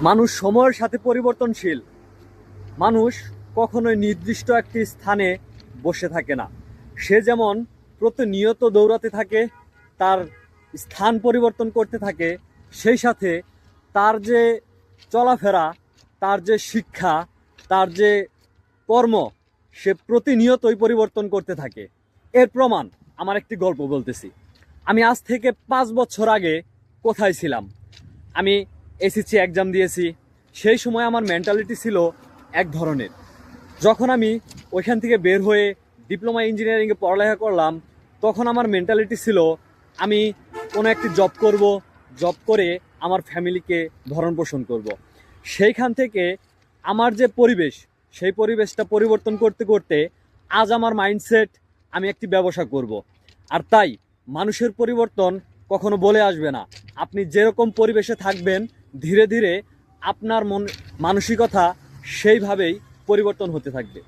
মানুষ সময়ের সাথে পরিবর্তনশীল। মানুষ কখনোই নির্দিষ্ট একটি স্থানে বসে থাকে না। সে যেমন প্রতিনিয়ত দৌড়াতে থাকে, তার স্থান পরিবর্তন করতে থাকে, সেই সাথে তার যে চলাফেরা, তার যে শিক্ষা, তার যে কর্ম, সে প্রতিনিয়তই পরিবর্তন করতে থাকে। এর প্রমাণ আমার একটি গল্প বলতেছি। আমি আজ থেকে 5 বছর আগে কোথায় ছিলাম? আমি এসএসসি এক্সাম দিয়েছি। সেই সময় আমার মেন্টালিটি ছিল এক ধরনের। যখন আমি ওইখান থেকে বের হয়ে ডিপ্লোমা ইঞ্জিনিয়ারিংয়ে পড়ালেখা করলাম, তখন আমার মেন্টালিটি ছিল আমি কোনো একটি জব করব, জব করে আমার ফ্যামিলিকে ভরণ পোষণ করব। সেইখান থেকে আমার যে পরিবেশ, সেই পরিবেশটা পরিবর্তন করতে করতে আজ আমার মাইন্ডসেট আমি একটি ব্যবসা করব। আর তাই মানুষের পরিবর্তন কখনো বলে আসবে না। আপনি যেরকম পরিবেশে থাকবেন, ধীরে ধীরে আপনার মানসিকতা সেইভাবেই পরিবর্তন হতে থাকবে।